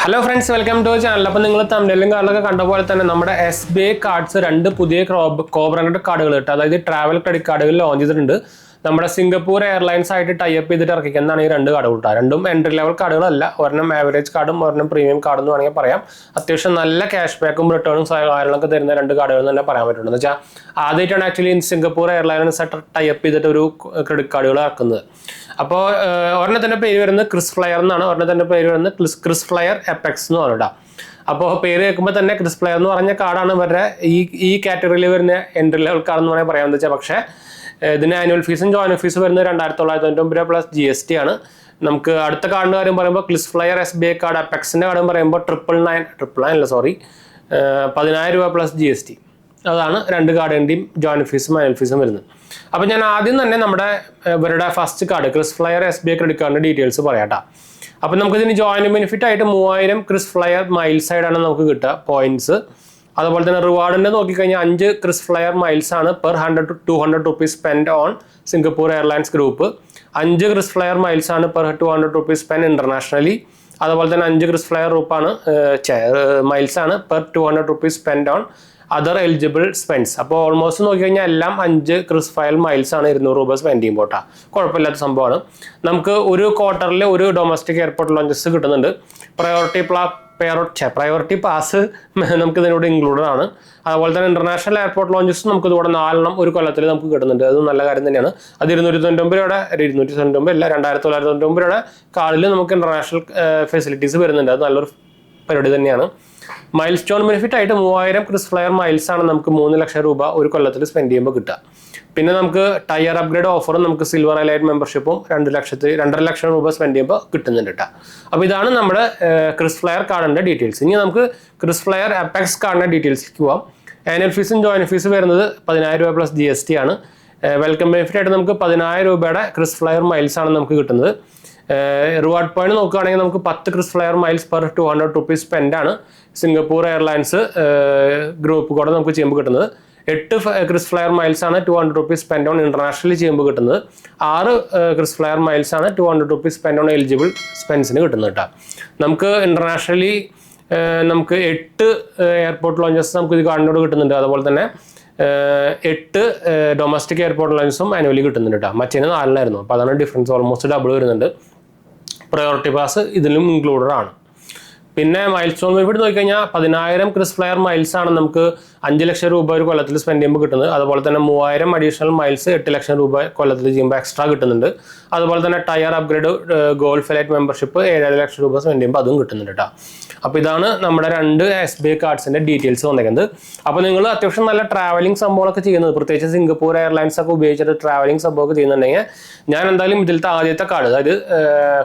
Hello friends, welcome to channel. അപ്പോൾ നിങ്ങൾ തമിഴിലും കാർഡിലൊക്കെ കണ്ട പോലെ തന്നെ നമ്മുടെ SBI കാർഡ്സ് രണ്ട് പുതിയ കോബ്രാൻഡ് കാർഡുകൾ കിട്ടും. അതായത് ട്രാവൽ ക്രെഡിറ്റ് കാർഡുകൾ ലോഞ്ച് ചെയ്തിട്ടുണ്ട്. നമ്മുടെ സിംഗപ്പൂർ എയർലൈൻസ് ആയിട്ട് ടൈപ്പ് ചെയ്തിട്ട് ഇറക്കിക്കുന്നതാണ് ഈ രണ്ട് കാർഡുകൾ കിട്ടുക. രണ്ടും എൻട്രി ലെവൽ കാർഡുകളല്ല, ഒരെണ്ണം ആവറേജ് കാർഡും ഒരെണ്ണം പ്രീമിയം കാർഡും എന്ന് വേണമെങ്കിൽ പറയാം. അത്യാവശ്യം നല്ല ക്യാഷ് ബാക്കും റിട്ടേണും കാര്യങ്ങളൊക്കെ തരുന്ന രണ്ട് കാർഡുകൾ തന്നെ പറയാൻ പറ്റുള്ളൂ. എന്ന് വെച്ചാൽ ആദ്യമായിട്ടാണ് ആക്ച്വലി സിംഗപ്പൂർ എയർലൈൻസ് ടൈപ്പ് ചെയ്തിട്ട് ഒരു ക്രെഡിറ്റ് കാർഡുകൾ ഇറക്കുന്നത്. അപ്പോൾ ഒരെണ്ണത്തിൻ്റെ പേര് വരുന്നത് ക്രിസ് ഫ്ലയർ എന്നാണ്, ഒരെണ്ണത്തിൻ്റെ പേര് വരുന്നത് ക്രിസ് ഫ്ലയർ എപ്പെക്സ് എന്ന് പറഞ്ഞിട്ടാ. അപ്പോൾ പേര് കേൾക്കുമ്പോൾ തന്നെ ക്രിസ് ഫ്ലയർ എന്ന് പറഞ്ഞ കാർഡാണ് ഇവരുടെ ഈ കാറ്റഗറിയിൽ വരുന്ന എൻട്രി ലെവൽ കാർഡ് എന്ന് വേണമെങ്കിൽ പറയാമെന്ന് വെച്ചാൽ. പക്ഷേ ഇതിന് ആനുവൽ ഫീസും ജോയിൻ ഫീസും വരുന്നത് 2999 പ്ലസ് GST ആണ്. നമുക്ക് അടുത്ത കാർഡിൻ്റെ കാര്യം പറയുമ്പോൾ ക്രിസ് ഫ്ലയർ SBI കാർഡ് എപ്പെക്സിൻ്റെ കാര്യം പറയുമ്പോൾ 10,000 രൂപ പ്ലസ് GST. അതാണ് രണ്ട് കാർഡിൻ്റെയും ജോയിൻ ഫീസും ആനുവൽ ഫീസും വരുന്നത്. അപ്പോൾ ഞാൻ ആദ്യം തന്നെ നമ്മുടെ ഇവരുടെ first card KrisFlyer SBI credit കാർഡിൻ്റെ ഡീറ്റെയിൽസ് പറയാട്ടോ. അപ്പോൾ നമുക്കിതിന് ജോയിൻ ബെനിഫിറ്റ് ആയിട്ട് 3000 ക്രിസ് ഫ്ലയർ മൈൽസ് ആയിട്ടാണ് നമുക്ക് കിട്ടുക പോയിന്റ്സ്. അതുപോലെ തന്നെ റിവാർഡിൻ്റെ നോക്കിക്കഴിഞ്ഞാൽ 5 ക്രിസ് ഫ്ലയർ മൈൽസ് ആണ് per 100 to 200 rupees spend on Singapore Airlines group. 5 KrisFlyer miles ആണ് പെർ 200 rupees സ്പെൻഡ് ഇന്റർനാഷണലി. അതുപോലെ തന്നെ 5 ക്രിസ് ഫ്ലയർ മൈൽസ് ആണ് per 200 rupees spend on other eligible spends. അപ്പോൾ ഓൾമോസ്റ്റ് നോക്കിക്കഴിഞ്ഞാൽ എല്ലാം 5 ക്രിസ് ഫ്ലയർ മൈൽസ് ആണ് 200 രൂപ സ്പെൻഡ് ചെയ്യുമ്പോൾ. കുഴപ്പമില്ലാത്ത സംഭവമാണ്. നമുക്ക് ഒരു ക്വാർട്ടറിൽ ഒരു ഡൊമസ്റ്റിക് എയർപോർട്ട് ലോഞ്ചസ് കിട്ടുന്നുണ്ട്. പ്രയോറിറ്റി പാസ് നമുക്ക് ഇതിനോട് ഇൻക്ലൂഡഡ് ആണ്. അതുപോലെ തന്നെ ഇന്റർനാഷണൽ എയർപോർട്ട് ലോഞ്ചസ് നമുക്ക് ഇതുകൂടെ 4 ഒരു കൊല്ലത്തിൽ നമുക്ക് കിട്ടുന്നുണ്ട്. അത് നല്ല കാര്യം തന്നെയാണ്. അത് 299 രൂപയുടെ 2,999 രൂപയുടെ കാർഡിൽ നമുക്ക് ഇന്റർനാഷണൽ ഫെസിലിറ്റീസ് വരുന്നുണ്ട്. അത് നല്ലൊരു പരിപാടി തന്നെയാണ്. മൈൽ സ്റ്റോൺ ബെനിഫിറ്റ് ആയിട്ട് 3000 ക്രിസ് ഫ്ലയർ മൈൽസ് ആണ് നമുക്ക് 3 ലക്ഷം രൂപ ഒരു കൊല്ലത്തിൽ സ്പെൻഡ് ചെയ്യുമ്പോൾ കിട്ടുക. പിന്നെ നമുക്ക് ടയർ അപ്ഗ്രേഡ് ഓഫറും നമുക്ക് സിൽവർ എലൈറ്റ് മെമ്പർഷിപ്പും 2.5 ലക്ഷം രൂപ സ്പെൻഡ് ചെയ്യുമ്പോൾ കിട്ടുന്നുണ്ട് കേട്ടോ. അപ്പോൾ ഇതാണ് നമ്മുടെ ക്രിസ് ഫ്ലയർ കാർഡിൻ്റെ ഡീറ്റെയിൽസ്. ഇനി നമുക്ക് ക്രിസ് ഫ്ലയർ എപ്പെക്സ് കാർഡിൻ്റെ ഡീറ്റെയിൽസിലേക്ക് പോവാം. ആനുവൽ ഫീസും ജോയിൻ ഫീസും വരുന്നത് 10,000 രൂപ പ്ലസ് GST ആണ്. വെൽക്കം ബെനിഫിറ്റ് ആയിട്ട് നമുക്ക് 10,000 രൂപയുടെ ക്രിസ് ഫ്ലയർ മൈൽസ് ആണ് നമുക്ക് കിട്ടുന്നത്. റിവാർഡ് പോയിന്റ് നോക്കുകയാണെങ്കിൽ നമുക്ക് 10 KrisFlyer miles per 200 rupees spend ആണ് സിംഗപ്പൂർ എയർലൈൻസ് ഗ്രൂപ്പ് കൂടെ നമുക്ക് ചെയ്യുമ്പോൾ കിട്ടുന്നത്. 8 ക്രിസ് ഫ്ലയർ മൈൽസ് ആണ് 200 rupees സ്പെൻഡ് ഓൺ ഇന്റർനാഷണലി ചെയ്യുമ്പോൾ കിട്ടുന്നത്. 6 ക്രിസ് ഫ്ലയർ മൈൽസ് ആണ് 200 rupees സ്പെൻഡ് ഓൺ എലിജിബിൾ സ്പെൻസിന് കിട്ടുന്നത് കേട്ടോ. നമുക്ക് ഇന്റർനാഷണലി നമുക്ക് 8 എയർപോർട്ട് ലോഞ്ചസ് നമുക്ക് ഇത് കാർഡിനോട് കിട്ടുന്നുണ്ട്. അതുപോലെ തന്നെ 8 ഡൊമസ്റ്റിക് എയർപോർട്ട് ലോഞ്ചസും ആനുവലി കിട്ടുന്നുണ്ട് കേട്ടോ. മറ്റേന് 4 അപ്പോൾ അതാണ് ഡിഫറൻസ്. ഓൾമോസ്റ്റ് ഡബിൾ വരുന്നുണ്ട്. പ്രയോറിറ്റി പാസ് ഇതിലും ഇൻക്ലൂഡഡ് ആണ്. പിന്നെ മൈൽ സ്റ്റോൺ ബെനിഫിറ്റ് നോക്കിക്കഴിഞ്ഞാൽ 10,000 ക്രിസ് ഫ്ലയർ മൈൽസ് ആണ് നമുക്ക് 5 ലക്ഷം രൂപ ഒരു കൊല്ലത്തിൽ സ്പെൻഡ് ചെയ്യുമ്പോൾ കിട്ടുന്നത്. അതുപോലെ തന്നെ 3000 അഡീഷണൽ മൈൽസ് 8 ലക്ഷം രൂപ കൊല്ലത്തിൽ ചെയ്യുമ്പോൾ എക്സ്ട്രാ കിട്ടുന്നുണ്ട്. അതുപോലെ തന്നെ tier upgrade golf elite membership 7 lakh രൂപ സ്പെൻഡ് ചെയ്യുമ്പോൾ അതും കിട്ടുന്നുണ്ട് കേട്ടോ. അപ്പോൾ ഇതാണ് നമ്മുടെ രണ്ട് SBI കാർഡ്സിൻ്റെ ഡീറ്റെയിൽസ് വന്നേക്കുന്നത്. അപ്പോൾ നിങ്ങൾ അത്യാവശ്യം നല്ല ട്രാവലിംഗ് സംഭവങ്ങളൊക്കെ ചെയ്യുന്നത്, പ്രത്യേകിച്ച് സിംഗപ്പൂർ എയർലൈൻസ് ഒക്കെ ഉപയോഗിച്ചിട്ട് ട്രാവലിംഗ് സംഭവമൊക്കെ ചെയ്യുന്നുണ്ടെങ്കിൽ ഞാൻ എന്തായാലും ഇതിലത്തെ ആദ്യത്തെ കാർഡ്, അതായത്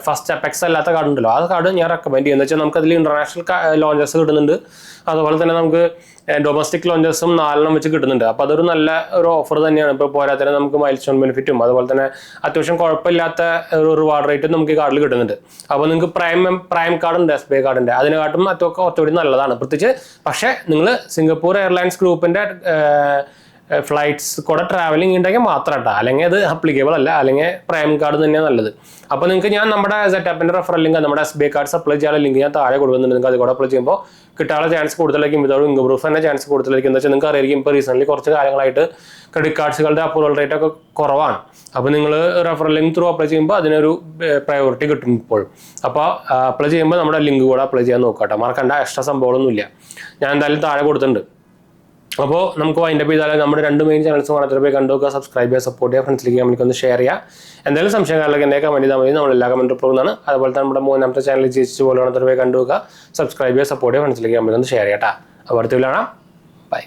ഫസ്റ്റ് എപ്പെക്സ് അല്ലാത്ത കാർഡ് ഉണ്ടല്ലോ, ആ കാർഡ് ഞാൻ റെക്കമെൻഡ് ചെയ്യുന്നത് വെച്ചാൽ നമുക്കതിൽ ഇന്റർനാഷണൽ ലോഞ്ചസ് കിട്ടുന്നുണ്ട്. അതുപോലെ തന്നെ നമുക്ക് ഡൊമസ്റ്റിക് ലോഞ്ചസും 4 വെച്ച് കിട്ടുന്നുണ്ട്. അപ്പോൾ അതൊരു നല്ല ഒരു ഓഫർ തന്നെയാണ്. ഇപ്പോൾ പോരാത്തന്നെ നമുക്ക് മൈൽ സ്റ്റോൺ ബെനിഫിറ്റും അതുപോലെ തന്നെ അത്യാവശ്യം കുഴപ്പമില്ലാത്ത ഒരു റിവാർഡ് റേറ്റും നമുക്ക് ഈ കാർഡിൽ കിട്ടുന്നുണ്ട്. അപ്പോൾ നിങ്ങൾക്ക് പ്രൈം കാർഡുണ്ട് SBI കാർഡിൻ്റെ, അതിനെക്കാട്ടും കുറച്ചുകൂടി നല്ലതാണ്. പ്രത്യേകിച്ച് പക്ഷേ നിങ്ങൾ സിംഗപ്പൂർ എയർലൈൻസ് ഗ്രൂപ്പിൻ്റെ ഫ്ലൈറ്റ്സ് കൂടെ ട്രാവലിംഗ് ഉണ്ടെങ്കിൽ മാത്രം കേട്ടോ, അല്ലെങ്കിൽ അത് അപ്ലിക്കബിൾ അല്ല. അല്ലെങ്കിൽ പ്രൈം കാർഡ് തന്നെയാണ് നല്ലത്. അപ്പോൾ നിങ്ങൾക്ക് ഞാൻ നമ്മുടെ സെറ്റപ്പിൻ്റെ റെഫറൽ ലിങ്ക്, നമ്മുടെ SBI കാർഡ്സ് അപ്ലൈ ചെയ്യാനുള്ള ലിങ്ക് ഞാൻ താഴെ കൊടുക്കുന്നുണ്ട്. നിങ്ങൾക്ക് അത് കൂടെ അപ്ലൈ ചെയ്യുമ്പോൾ കിട്ടാനുള്ള ചാൻസ് കൂടുതലായിരിക്കും. വിതൗട്ട് ഇൻകം പ്രൂഫ് തന്നെ ചാൻസ് കൂടുതലായിരിക്കും. എന്താ വെച്ചാൽ നിങ്ങൾക്ക് അറിയായിരിക്കും ഇപ്പോൾ റീസെൻ്റ്ലി കുറച്ച് കാലങ്ങളായിട്ട് ക്രെഡിറ്റ് കാർഡ്സുകളുടെ അപ്രൂവൽ റേറ്റ് ഒക്കെ കുറവാണ്. അപ്പോൾ നിങ്ങൾ റെഫറൽ ലിങ്ക് ത്രൂ അപ്ലൈ ചെയ്യുമ്പോൾ അതിനൊരു പ്രയോറിറ്റി കിട്ടും ഇപ്പോഴും. അപ്പോൾ അപ്ലൈ ചെയ്യുമ്പോൾ നമ്മുടെ ലിങ്ക് കൂടെ അപ്ലൈ ചെയ്യാൻ നോക്കാം കേട്ടോ. മറക്കണ്ട, എക്സ്ട്രാ സംഭവമൊന്നുമില്ല. ഞാൻ എന്തായാലും താഴെ കൊടുത്തിട്ടുണ്ട്. അപ്പോൾ നമുക്ക് വൈൻഡപ്പ് ചെയ്താൽ നമ്മുടെ 2 മെയിൻ ചാനൽസും കാണാത്ത പോയി കണ്ടുവെക്കുക, സബ്സ്ക്രൈബ് ചെയ്യുക, സപ്പോർട്ട് ചെയ്യുക, ഫ്രണ്ട്സിലേക്ക് നമുക്കൊന്ന് ഷെയർ ചെയ്യുക. എന്തെങ്കിലും സംശയങ്ങളിലേക്ക് എന്നെ കമൻറ്റ് ചെയ്താൽ മതി, നമ്മളെല്ലാ കമൻറ്റ് പോകുന്നതാണ്. അതുപോലെ തന്നെ നമ്മുടെ 3ാമത്തെ ചാനൽ ജയിച്ചു പോലെ കാണാത്ത പോയി കണ്ടുവെക്കുക, സബ്സ്ക്രൈബ് ചെയ്യുക, സപ്പോർട്ട് ചെയ്യുക, ഫ്രണ്ട്സിലേക്ക് നമുക്കൊന്ന് ഷെയർ ചെയ്യാം കേട്ടോ. അപ്പോൾ അടുത്ത കാണാം. ബൈ.